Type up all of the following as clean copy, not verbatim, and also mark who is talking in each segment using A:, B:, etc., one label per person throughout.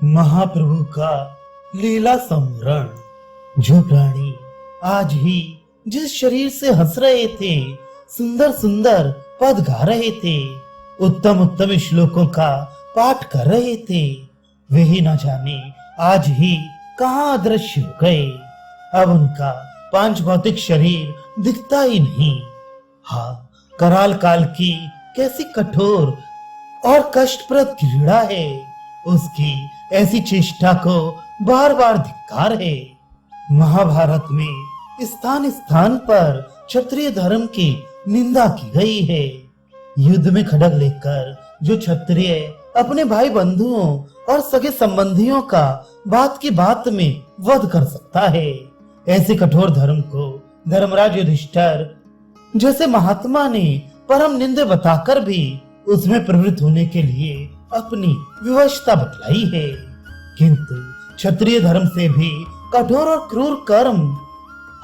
A: महाप्रभु का लीला संवरण। जो प्राणी आज ही जिस शरीर से हंस रहे थे, सुंदर सुंदर पद गा रहे थे, उत्तम उत्तम श्लोकों का पाठ कर रहे थे, वे ही न जाने आज ही कहाँ अदृश्य हो गए। अब उनका पांच भौतिक शरीर दिखता ही नहीं। हाँ, कराल काल की कैसी कठोर और कष्टप्रद क्रीड़ा है, उसकी ऐसी चेष्टा को बार बार धिक्कार है। महाभारत में स्थान स्थान पर क्षत्रिय धर्म की निंदा की गई है। युद्ध में खड्ग लेकर जो क्षत्रिय अपने भाई बंधुओं और सगे संबंधियों का बात की बात में वध कर सकता है, ऐसे कठोर धर्म को धर्मराज युधिष्ठिर जैसे महात्मा ने परम निंदे बताकर भी उसमें प्रवृत्त होने के लिए अपनी विवशता बतलाई है। किंतु क्षत्रिय धर्म से भी कठोर और क्रूर कर्म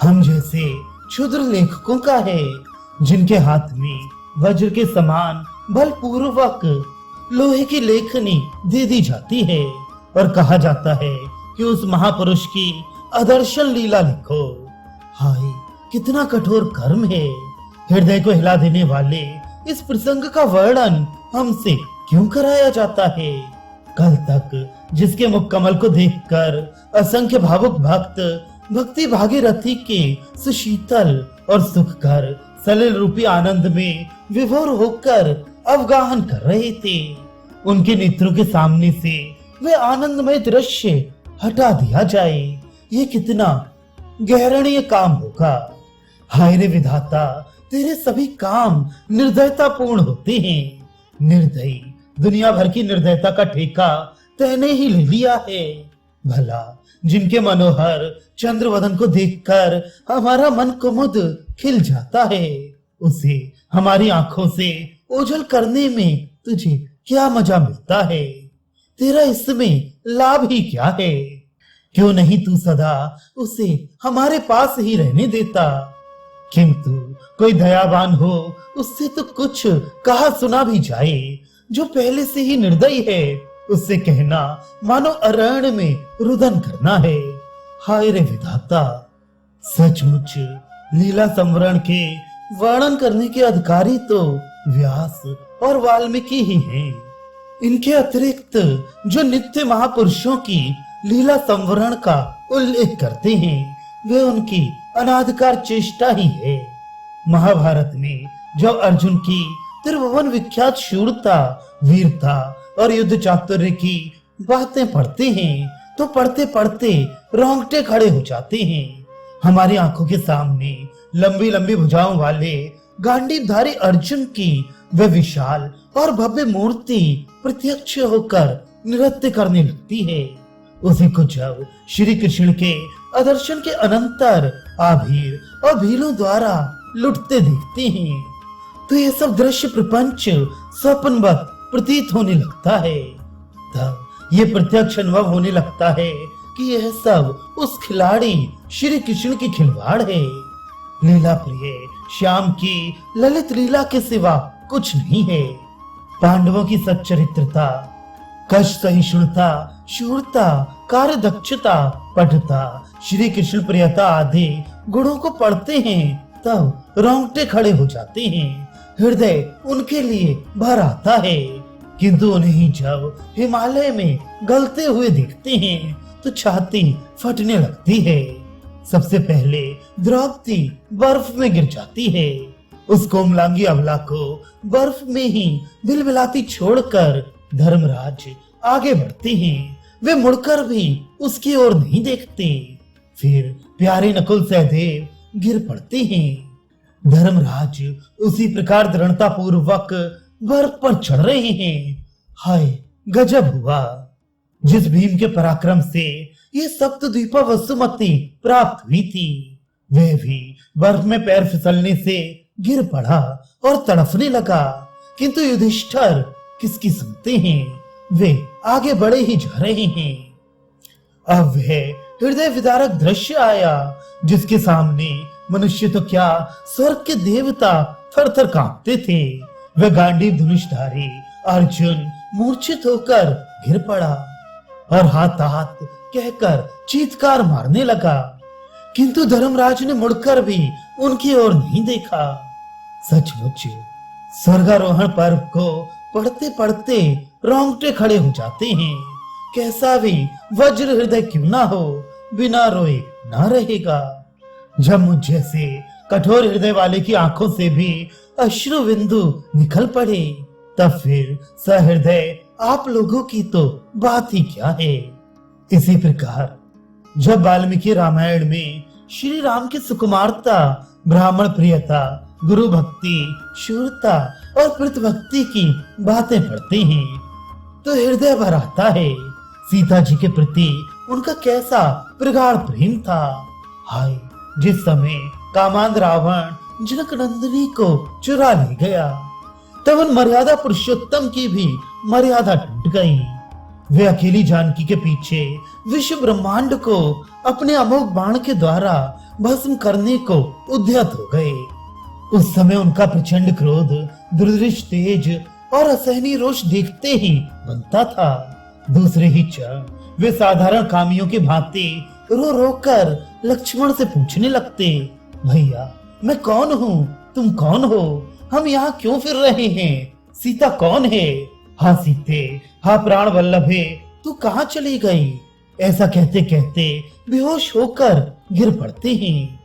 A: हम जैसे क्षुद्र लेखकों का है, जिनके हाथ में वज्र के समान बलपूर्वक लोहे की लेखनी दे दी जाती है और कहा जाता है कि उस महापुरुष की अदर्शन लीला लिखो। हाय, कितना कठोर कर्म है। हृदय को हिला देने वाले इस प्रसंग का वर्णन हमसे क्यों कराया जाता है? कल तक जिसके मुख कमल को देखकर असंख्य भावुक भक्त भक्ति भागीरथी के सुशीतल और सुखकर सलिल रूपी आनंद में विभोर होकर अवगाहन कर रहे थे, उनके नेत्रों के सामने से वे आनंदमय दृश्य हटा दिया जाए, ये कितना गहरणीय काम होगा। हाय रे विधाता, तेरे सभी काम निर्दयता पूर्ण होते हैं। निर्दयी दुनिया भर की निर्दयता का ठेका तैने ही ले लिया है। भला जिनके मनोहर चंद्रवदन को देखकर हमारा मन कुमुद खिल जाता है, उसे हमारी आंखों से ओझल करने में तुझे क्या मजा मिलता है? तेरा इसमें लाभ ही क्या है? क्यों नहीं तू सदा उसे हमारे पास ही रहने देता? किंतु कोई दयावान हो, उससे तो कुछ कहा सुना भी जाए। जो पहले से ही निर्दयी है, उससे कहना मानो अरण्य में रुदन करना है। हाय रे विधाता, सचमुच लीला संवरण के वर्णन करने के अधिकारी तो व्यास और वाल्मीकि ही हैं। इनके अतिरिक्त जो नित्य महापुरुषों की लीला संवरण का उल्लेख करते हैं, वे उनकी अनाधिकार चेष्टा ही है। महाभारत में जो अर्जुन की त्रिभुवन विख्यात शूरता, वीरता और युद्ध चातुर्य की बातें पढ़ते हैं, तो पढ़ते पढ़ते रोंगटे खड़े हो जाते हैं। हमारी आंखों के सामने लंबी लंबी भुजाओं वाले गांडीवधारी अर्जुन की वे विशाल और भव्य मूर्ति प्रत्यक्ष होकर नृत्य करने लगती है। उसी को जब श्री कृष्ण के आदर्शन के अनंतर आभीर और भीलों द्वारा लुटते देखते हैं, तो ये सब दृश्य प्रपंच स्वप्नवत प्रतीत होने लगता है। तब ये प्रत्यक्ष अनुभव होने लगता है कि यह सब उस खिलाड़ी श्री कृष्ण की खिलवाड़ है। लीला प्रिय श्याम की ललित लीला के सिवा कुछ नहीं है। पांडवों की सच्चरित्रता, कष्ट सहिष्णुता, शूरता, कार्य दक्षता, पटुता, श्री कृष्ण प्रियता आदि गुणों को पढ़ते हैं, तब रोंगटे खड़े हो जाते हैं, हृदय उनके लिए भर आता है। किंतु उन्हें जब हिमालय में गलते हुए देखते हैं, तो छाती फटने लगती है। सबसे पहले द्रौपदी बर्फ में गिर जाती है। उस कोमलांगी अबला को बर्फ में ही बिलबिलाती छोड़कर धर्मराज आगे बढ़ते हैं। वे मुड़कर भी उसकी ओर नहीं देखते। फिर प्यारे नकुल सहदेव गिर पड़ते हैं। धर्मराज उसी प्रकार दृढ़ता पूर्वक बर्फ पर चढ़ रहे हैं। हाय, गजब हुआ। जिस भीम के पराक्रम से ये सप्तद्वीपा वसुमती प्राप्त हुई थी, वह भी बर्फ में पैर फिसलने से गिर पड़ा और तड़फने लगा। किंतु युधिष्ठिर किसकी सुनते हैं, वे आगे बढ़े ही जा रहे हैं। अब वह हृदय विदारक दृश्य आया, जिसके सामने मनुष्य तो क्या, स्वर्ग के देवता थर थर कांपते थे। वह गांडीव धनुषधारी अर्जुन मूर्छित होकर गिर पड़ा। और हाथ हाथ कहकर चीत्कार मारने लगा, किंतु धर्मराज ने मुड़कर भी उनकी ओर नहीं देखा। सचमुच स्वर्गारोहण पर्व को पढ़ते पढ़ते रोंगटे खड़े हो जाते हैं। कैसा भी वज्र हृदय क्यों ना हो, बिना रोए ना रहेगा। जब मुझ जैसे कठोर हृदय वाले की आंखों से भी अश्रु बिंदु निकल पड़े, तब फिर सहृदय आप लोगों की तो बात ही क्या है। इसी प्रकार जब वाल्मीकि रामायण में श्री राम की सुकुमारता, ब्राह्मण प्रियता, गुरु भक्ति, शूरता और प्रतिभक्ति की बातें पढ़ते हैं तो हृदय भर आता है। सीता जी के प्रति उनका कैसा प्रगाढ़ प्रेम था। हाय, जिस समय कामांध रावण जनक नंदिनी को चुरा ले गया, तब उन मर्यादा पुरुषोत्तम की भी मर्यादा टूट गई। वे अकेली जानकी के पीछे विश्व ब्रह्मांड को अपने अमोघ बाण के द्वारा भस्म करने को उद्यत हो गए। उस समय उनका प्रचंड क्रोध, दुर्दृष्ट तेज और असहनीय रोष देखते ही बनता था। दूसरे ही क्षण वे साधारण कामियों के भांति रो रो कर लक्ष्मण से पूछने लगते, भैया मैं कौन हूँ, तुम कौन हो, हम यहाँ क्यों फिर रहे हैं, सीता कौन है, हाँ सीते, हाँ प्राण वल्लभे, तू कहाँ चली गई। ऐसा कहते कहते बेहोश होकर गिर पड़ते हैं।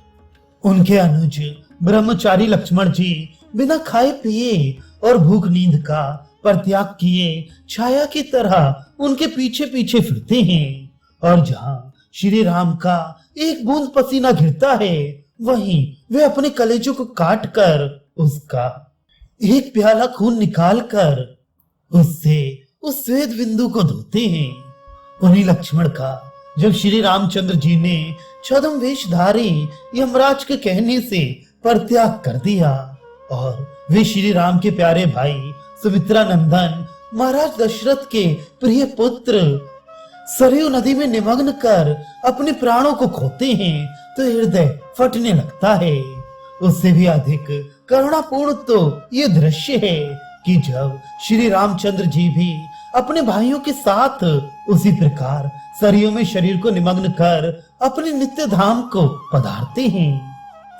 A: उनके अनुज ब्रह्मचारी लक्ष्मण जी बिना खाए पिए और भूख नींद का परित्याग किए छाया की तरह उनके पीछे पीछे फिरते हैं, और जहाँ श्री राम का एक बूंद पसीना गिरता है, वहीं वे अपने कलेजों को काट कर उसका एक प्याला खून निकाल कर उससे उस श्वेत बिंदु को धोते हैं। उन्हीं लक्ष्मण का जब श्री रामचंद्र जी ने छद्म वेशधारी यमराज के कहने से परित्याग कर दिया और वे श्री राम के प्यारे भाई सुमित्रा नंदन महाराज दशरथ के प्रिय पुत्र सरयू नदी में निमग्न कर अपने प्राणों को खोते हैं, तो हृदय फटने लगता है। उससे भी अधिक करुणापूर्ण तो ये दृश्य है कि जब श्री रामचंद्र जी भी अपने भाइयों के साथ उसी प्रकार सरयू में शरीर को निमग्न कर अपने नित्य धाम को पधारते हैं।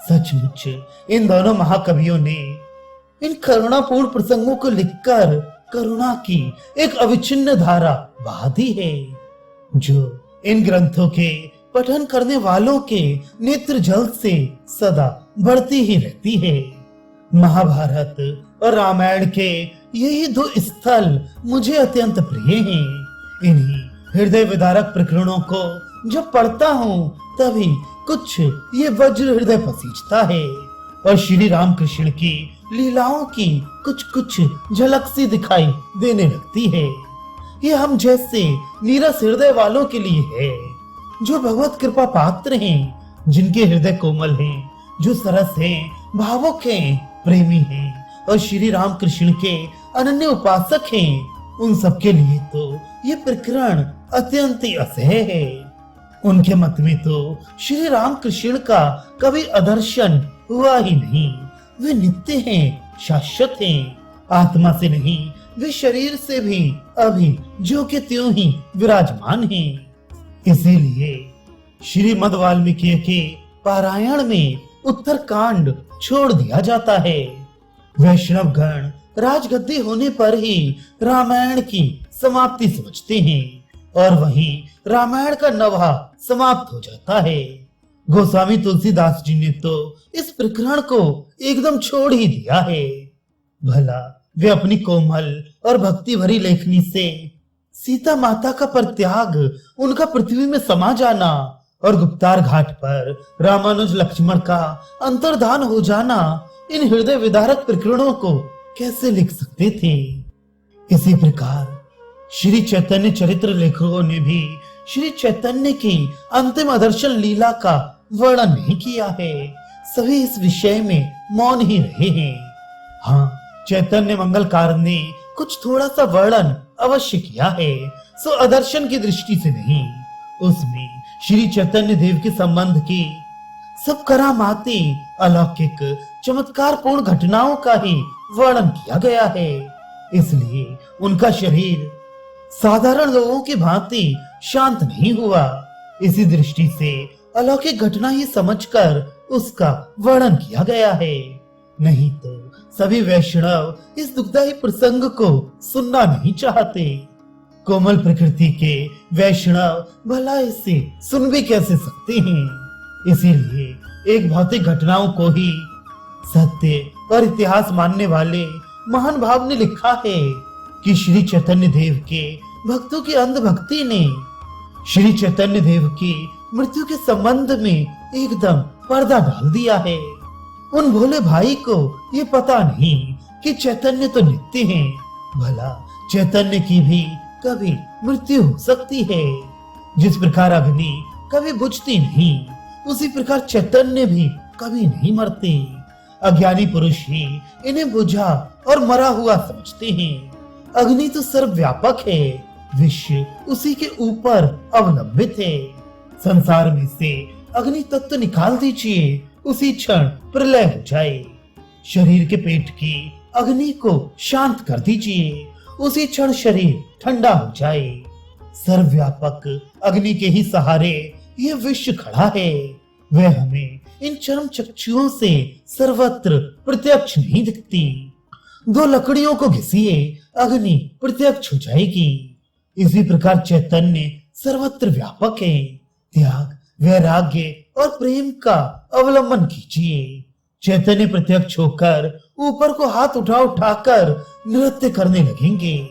A: सचमुच इन दोनों महाकवियों ने इन करुणापूर्ण प्रसंगों को लिखकर करुणा की एक अविच्छिन्न धारा बहा दी है, जो इन ग्रंथों के पठन करने वालों के नेत्र जल से सदा बढ़ती ही रहती है। महाभारत और रामायण के यही दो स्थल मुझे अत्यंत प्रिय हैं। इन्हीं हृदय विदारक प्रकरणों को जब पढ़ता हूँ तभी कुछ ये वज्र हृदय पसीजता है और श्री राम कृष्ण की लीलाओं की कुछ कुछ झलक सी दिखाई देने लगती है। ये हम जैसे नीरस हृदय वालों के लिए है, जो भगवत कृपा पात्र हैं, जिनके हृदय कोमल हैं, जो सरस हैं, भावुक हैं, प्रेमी हैं और श्री राम कृष्ण के अनन्य उपासक हैं। उन सबके लिए तो ये प्रकरण अत्यंत ही असह्य है। उनके मत में तो श्री राम कृष्ण का कभी अदर्शन हुआ ही नहीं। वे नित्य हैं, शाश्वत हैं, आत्मा से नहीं वे शरीर से भी अभी जो के त्यों ही विराजमान हैं। इसीलिए श्रीमद् वाल्मीकि के पारायण में उत्तरकांड छोड़ दिया जाता है। वैष्णव गण राजगद्दी होने पर ही रामायण की समाप्ति समझते हैं और वहीं रामायण का नवा समाप्त हो जाता है। गोस्वामी तुलसीदास जी ने तो इस प्रकरण को एकदम छोड़ ही दिया है। भला वे अपनी कोमल और भक्ति भरी लेखनी से सीता माता का परित्याग, उनका पृथ्वी में समा जाना और गुप्तार घाट पर रामानुज लक्ष्मण का अंतर्धान हो जाना, इन हृदय विदारक प्रकरणों को कैसे लिख सकते थे। इसी प्रकार श्री चैतन्य चरित्र लेखकों ने भी श्री चैतन्य की अंतिम आदर्शन लीला का वर्णन नहीं किया है। सभी इस विषय में मौन ही रहे हैं। हाँ, चैतन्य मंगलकार ने कुछ थोड़ा सा वर्णन अवश्य किया है, सो आदर्शन की दृष्टि से नहीं। उसमें श्री चैतन्य देव के संबंध की सब करामाती अलौकिक चमत्कार पूर्ण घटनाओं का ही वर्णन किया गया है। इसलिए उनका शरीर साधारण लोगों की भांति शांत नहीं हुआ। इसी दृष्टि से अलौकिक घटना ही समझकर उसका वर्णन किया गया है। नहीं तो सभी वैष्णव इस दुखदायी प्रसंग को सुनना नहीं चाहते। कोमल प्रकृति के वैष्णव भला इसे सुन भी कैसे सकते हैं। इसीलिए एक भौतिक घटनाओं को ही सत्य और इतिहास मानने वाले महान भाव ने लिखा है कि श्री चैतन्य देव के भक्तों की अंधभक्ति ने श्री चैतन्य देव की मृत्यु के संबंध में एकदम पर्दा डाल दिया है। उन भोले भाई को ये पता नहीं कि चैतन्य तो नित्य है, भला चैतन्य की भी कभी मृत्यु हो सकती है। जिस प्रकार अग्नि कभी बुझती नहीं, उसी प्रकार चैतन्य भी कभी नहीं मरते। अज्ञानी पुरुष ही इन्हें बुझा और मरा हुआ समझते हैं। अग्नि तो सर्वव्यापक है, विश्व उसी के ऊपर अवलंबित है। संसार में से अग्नि तत्व निकाल दीजिए, उसी क्षण प्रलय हो जाए। शरीर के पेट की अग्नि को शांत कर दीजिए, उसी क्षण शरीर ठंडा हो जाए। सर्वव्यापक अग्नि के ही सहारे यह विश्व खड़ा है। वह हमें इन चरम चक्षुओं से सर्वत्र प्रत्यक्ष नहीं दिखती। दो लकड़ियों को घिसिए, अग्नि प्रत्यक्ष हो जाएगी। इसी प्रकार चैतन्य सर्वत्र व्यापक है। त्याग, वैराग्य और प्रेम का अवलंबन कीजिए। चैतन्य प्रत्यक्ष होकर ऊपर को हाथ उठा उठाकर नृत्य करने लगेंगे।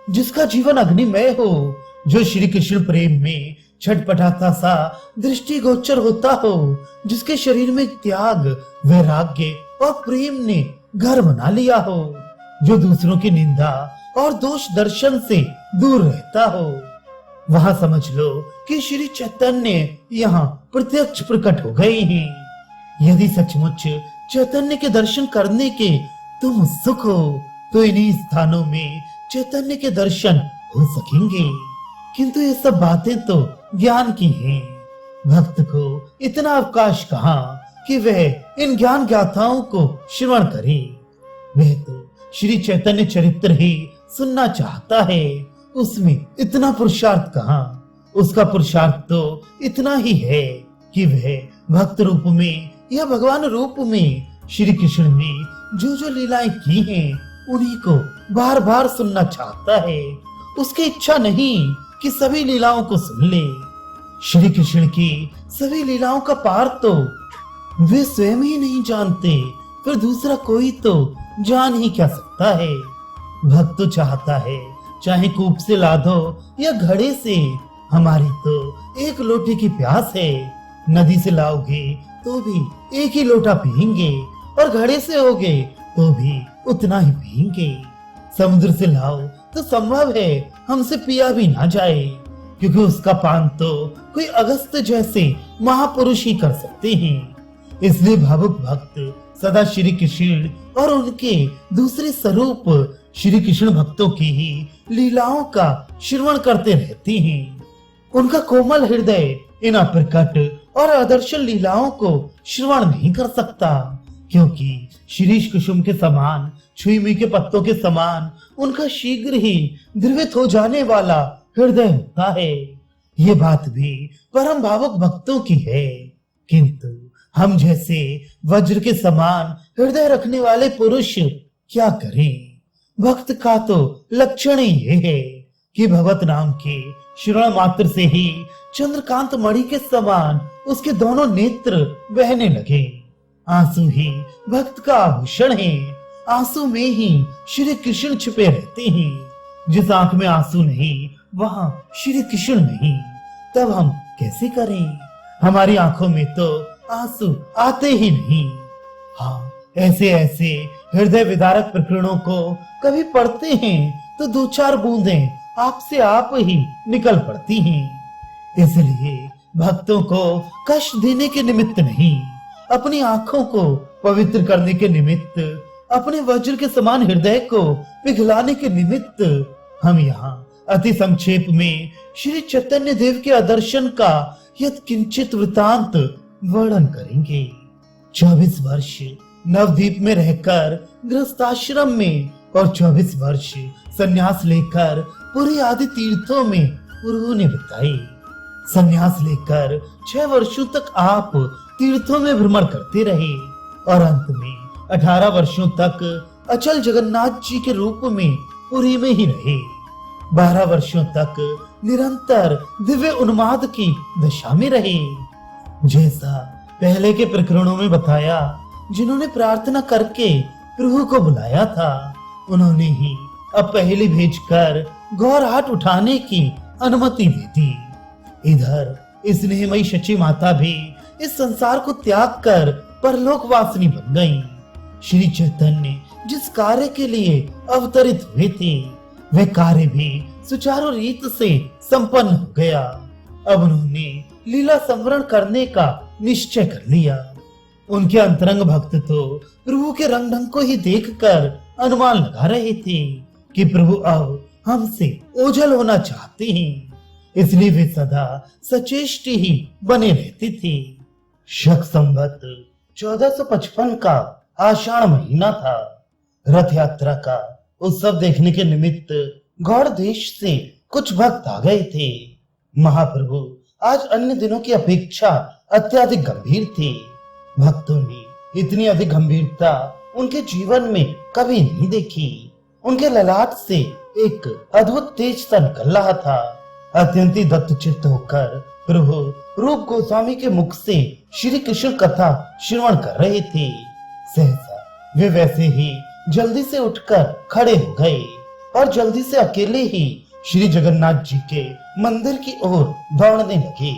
A: जिसका जीवन अग्निमय हो, जो श्री कृष्ण प्रेम में छटपटाता सा दृष्टिगोचर होता हो, जिसके शरीर में त्याग, वैराग्य और प्रेम ने घर बना लिया हो, जो दूसरों की निंदा और दोष दर्शन से दूर रहता हो, वहां समझ लो कि श्री चैतन्य यहाँ प्रत्यक्ष प्रकट हो गए हैं। यदि सचमुच चैतन्य के दर्शन करने के तुम उत्सुक हो, तो इन्हीं स्थानों में चैतन्य के दर्शन हो सकेंगे। किंतु ये सब बातें तो ज्ञान की हैं। भक्त को इतना अवकाश कहाँ कि वह इन ज्ञान गाथाओं को श्रवण करे। वह तो श्री चैतन्य चरित्र ही सुनना चाहता है। उसमें इतना पुरुषार्थ कहाँ। उसका पुरुषार्थ तो इतना ही है कि वह भक्त रूप में या भगवान रूप में श्री कृष्ण ने जो जो लीलाएं की हैं, उन्हीं को बार बार सुनना चाहता है। उसकी इच्छा नहीं कि सभी लीलाओं को सुन ले। श्री कृष्ण की सभी लीलाओं का पार तो वे स्वयं ही नहीं जानते, फिर दूसरा कोई तो जान ही क्या सकता है। भक्त तो चाहता है चाहे कूप से ला दो या घड़े से, हमारी तो एक लोटे की प्यास है। नदी से लाओगे तो भी एक ही लोटा पियेंगे, और घड़े से होगे तो भी उतना ही पियेंगे। समुद्र से लाओ तो संभव है हमसे पिया भी ना जाए, क्योंकि उसका पान तो कोई अगस्त जैसे महापुरुष ही कर सकते हैं। इसलिए भावुक भक्त सदा श्री कृष्ण और उनके दूसरे स्वरूप श्री कृष्ण भक्तों की ही लीलाओं का श्रवण करते रहते हैं। उनका कोमल हृदय इन अप्रकट और आदर्श लीलाओं को श्रवण नहीं कर सकता, क्योंकि शीरीष कुसुम के समान, छुई के पत्तों के समान उनका शीघ्र ही द्रवित हो जाने वाला हृदय होता है। ये बात भी परम भावुक भक्तों की है, किंतु हम जैसे वज्र के समान हृदय रखने वाले पुरुष क्या करें। भक्त का तो लक्षण ही ये है कि भगवत नाम के श्रवण मात्र से ही चंद्रकांत मणि के समान उसके दोनों नेत्र बहने लगे। आंसू ही भक्त का आभूषण है। आंसू में ही श्री कृष्ण छिपे रहते हैं। जिस आंख में आंसू नहीं, वहां श्री कृष्ण नहीं। तब हम कैसे करें? हमारी आंखों में तो आंसू आते ही नहीं। हाँ, ऐसे ऐसे हृदय विदारक प्रकरणों को कभी पढ़ते हैं तो दो चार बूंदें आपसे आप ही निकल पड़ती हैं। इसलिए भक्तों को कष्ट देने के निमित्त नहीं, अपनी आंखों को पवित्र करने के निमित्त, अपने वज्र के समान हृदय को पिघलाने के निमित्त हम यहाँ अति संक्षेप में श्री चैतन्य देव के आदर्शन का यत् किंचित वृतांत वर्णन करेंगे। 24 वर्ष नवद्वीप में रहकर गृहस्थाश्रम में और 24 वर्ष संन्यास लेकर पूरे आदि तीर्थों में प्रभु ने बताई। संन्यास लेकर 6 वर्षों तक आप तीर्थों में भ्रमण करते रहे और अंत में 18 वर्षों तक अचल जगन्नाथ जी के रूप में पुरी में ही रहे। 12 वर्षों तक निरंतर दिव्य उन्माद की दशा में रहे। जैसा पहले के प्रकरणों में बताया, जिन्होंने प्रार्थना करके प्रभु को बुलाया था, उन्होंने ही अब पहली भेजकर गौर हाथ उठाने की अनुमति दी थी। इधर स्नेहमयी शची माता भी इस संसार को त्याग कर परलोकवासिनी बन गईं। श्री चैतन्य जिस कार्य के लिए अवतरित हुए थे, वह कार्य भी सुचारू रीत से संपन्न हो गया। अब उन्होंने लीला संवरण करने का निश्चय कर लिया। उनके अंतरंग भक्त तो प्रभु के रंग ढंग को ही देखकर अनुमान लगा रहे थे कि प्रभु अब हमसे ओझल होना चाहते हैं, इसलिए वे सदा सचेष्ट ही बने रहते थे। शक संवत 1455 का आषाढ़ महीना था। रथ यात्रा का उत्सव देखने के निमित्त गौड़ देश से कुछ भक्त आ गए थे। महाप्रभु आज अन्य दिनों की अपेक्षा अत्यधिक गंभीर थे। भक्तों ने इतनी अधिक गंभीरता उनके जीवन में कभी नहीं देखी। उनके ललाट से एक अद्भुत तेज सा निकल रहा था। अत्यंत दत्तचित्त होकर प्रभु रूप गोस्वामी के मुख से श्री कृष्ण कथा श्रवण कर रहे थे। सहसा वे वैसे ही जल्दी से उठकर खड़े हो गए और जल्दी से अकेले ही श्री जगन्नाथ जी के मंदिर की ओर दौड़ने लगे।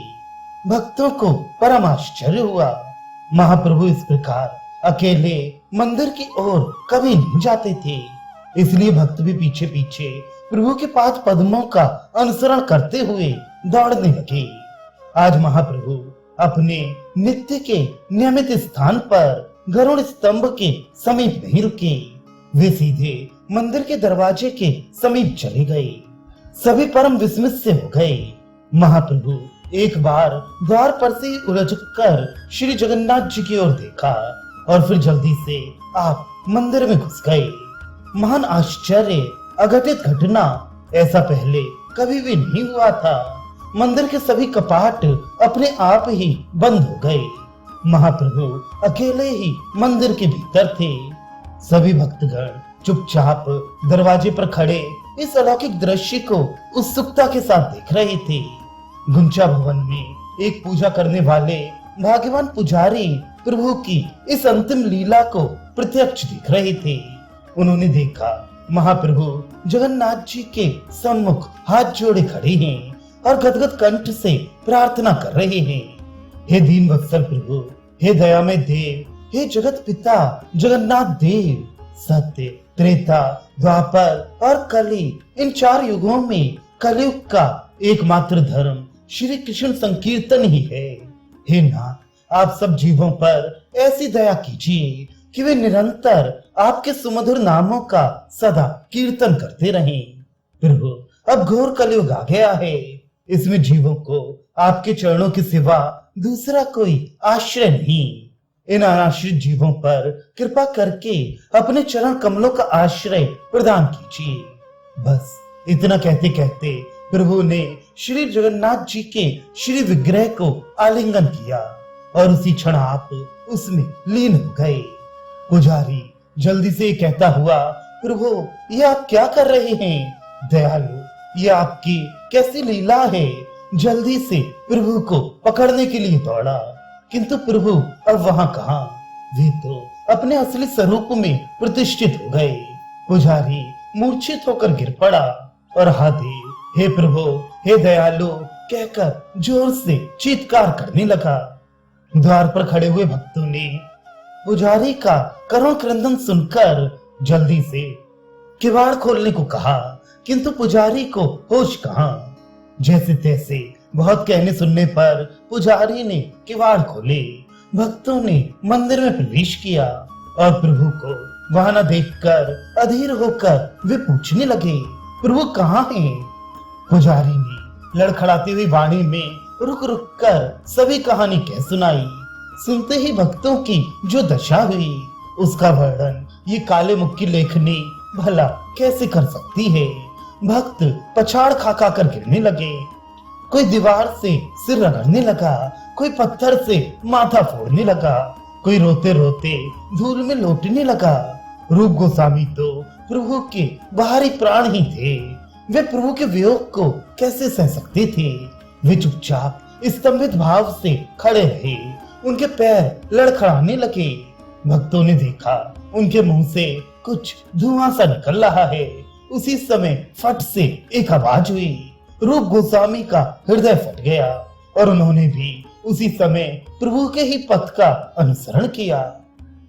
A: भक्तों को परम आश्चर्य हुआ। महाप्रभु इस प्रकार अकेले मंदिर की ओर कभी नहीं जाते थे, इसलिए भक्त भी पीछे पीछे प्रभु के पाद पद्मों का अनुसरण करते हुए दौड़ने लगे। आज महाप्रभु अपने नित्य के नियमित स्थान पर गरुड़ स्तंभ के समीप नहीं रुके। वे सीधे मंदिर के दरवाजे के समीप चले गए। सभी परम विस्मित से हो गए। महाप्रभु एक बार द्वार पर से ही उलझकर श्री जगन्नाथ जी की ओर देखा और फिर जल्दी से आप मंदिर में घुस गए। महान आश्चर्य, अघटित घटना, ऐसा पहले कभी भी नहीं हुआ था। मंदिर के सभी कपाट अपने आप ही बंद हो गए। महाप्रभु अकेले ही मंदिर के भीतर थे। सभी भक्तगण चुपचाप दरवाजे पर खड़े इस अलौकिक दृश्य को उत्सुकता के साथ देख रहे थे। गुंचा भवन में एक पूजा करने वाले भाग्यवान पुजारी प्रभु की इस अंतिम लीला को प्रत्यक्ष देख रहे थे। उन्होंने देखा महाप्रभु जगन्नाथ जी के सम्मुख हाथ जोड़े खड़े हैं और गदगद कंठ से प्रार्थना कर रहे हैं। हे दीन वत्सल प्रभु, हे दयामय देव, हे जगत पिता जगन्नाथ देव, सत्य, त्रेता, द्वापर और कली, इन 4 युगों में कलयुग का एकमात्र धर्म श्री कृष्ण संकीर्तन ही है। हे नाथ, आप सब जीवों पर ऐसी दया कीजिए कि वे निरंतर आपके सुमधुर नामों का सदा कीर्तन करते रहें। प्रभु, अब घोर कलयुग आ गया है। इसमें जीवों को आपके चरणों के सिवा दूसरा कोई आश्रय नहीं। इन अनाश्रित जीवों पर कृपा करके अपने चरण कमलों का आश्रय प्रदान कीजिए। बस इतना कहते कहते प्रभु ने श्री जगन्नाथ जी के श्री विग्रह को आलिंगन किया और उसी क्षण आप उसमें लीन हो गए। पुजारी जल्दी से कहता हुआ, प्रभु ये आप क्या कर रहे हैं? दयालु, ये आपकी कैसी लीला है? जल्दी से प्रभु को पकड़ने के लिए दौड़ा, किंतु प्रभु अब वहां कहाँ? वे तो अपने असली स्वरूप में प्रतिष्ठित हो गए। पुजारी मूर्छित होकर गिर पड़ा और हा देव, हे प्रभु, हे दयालु कहकर जोर से चीत्कार करने लगा। द्वार पर खड़े हुए भक्तों ने पुजारी का करुण क्रंदन सुनकर जल्दी से किवाड़ खोलने को कहा, किंतु पुजारी को होश कहाँ। जैसे तैसे बहुत कहने सुनने पर पुजारी ने किवाड़ खोले। भक्तों ने मंदिर में प्रवेश किया और प्रभु को वहां न देखकर अधीर होकर वे पूछने लगे, प्रभु कहाँ हैं? पुजारी ने लड़खड़ाती हुई वाणी में रुक रुक कर सभी कहानी कह सुनाई। सुनते ही भक्तों की जो दशा हुई, उसका वर्णन ये काले मुख की लेखनी भला कैसे कर सकती है। भक्त पछाड़ खा खा कर गिरने लगे कोई दीवार से सिर रगड़ने लगा, कोई पत्थर से माथा फोड़ने लगा, कोई रोते रोते धूल में लौटने लगा। रूप गोस्वामी तो प्रभु के बाहरी प्राण ही थे। वे प्रभु के वियोग को कैसे सह सकते थे। वे चुपचाप स्तंभित भाव से खड़े रहे। उनके पैर लड़खड़ाने लगे। भक्तों ने देखा उनके मुंह से कुछ धुआं सा निकल रहा है। उसी समय फट से एक आवाज हुई। रूप गोस्वामी का हृदय फट गया और उन्होंने भी उसी समय प्रभु के ही पथ का अनुसरण किया।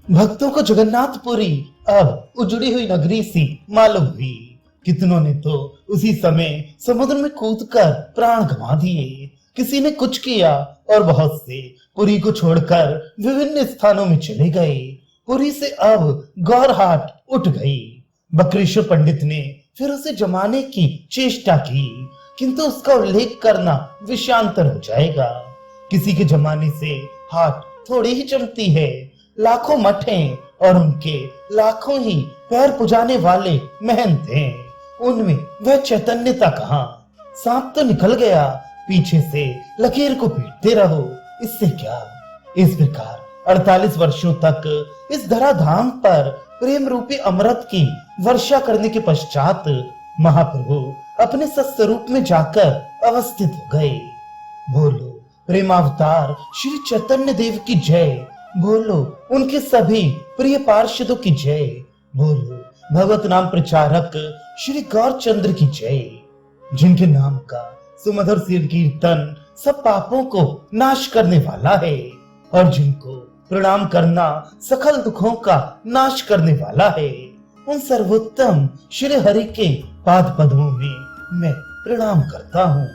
A: भक्तों को जगन्नाथपुरी अब उजड़ी हुई नगरी सी मालूम हुई। कितनों ने तो उसी समय समुद्र में कूदकर प्राण गंवा दिए। किसी ने कुछ किया और बहुत से पुरी को छोड़कर विभिन्न स्थानों में चले गए। पुरी से अब गौरहाट उठ गई। बकरेश्वर पंडित ने फिर उसे जमाने की चेष्टा की, किंतु उसका उल्लेख करना विषयांतर हो जाएगा। किसी के जमाने से हाट थोड़ी ही चलती है। लाखों मठ हैं और उनके लाखों ही पैर पुजाने वाले महंत हैं। उनमें वह चैतन्यता कहाँ। सांप तो निकल गया, पीछे से लकीर को पीटते रहो, इससे क्या। इस प्रकार 48 वर्षों तक इस धराधाम पर प्रेम रूपी अमृत की वर्षा करने के पश्चात महाप्रभु अपने सत्स्वरूप में जाकर अवस्थित हो गए। बोलो प्रेमावतार श्री चैतन्य देव की जय। बोलो उनके सभी प्रिय पार्षदों की जय। बोलो भगवत नाम प्रचारक श्री गौरचंद्र की जय। जिनके नाम का सुमधुर सिर कीर्तन सब पापों को नाश करने वाला है और जिनको प्रणाम करना सकल दुखों का नाश करने वाला है। उन सर्वोत्तम श्री हरि के पाद पद्मों में मैं प्रणाम करता हूँ।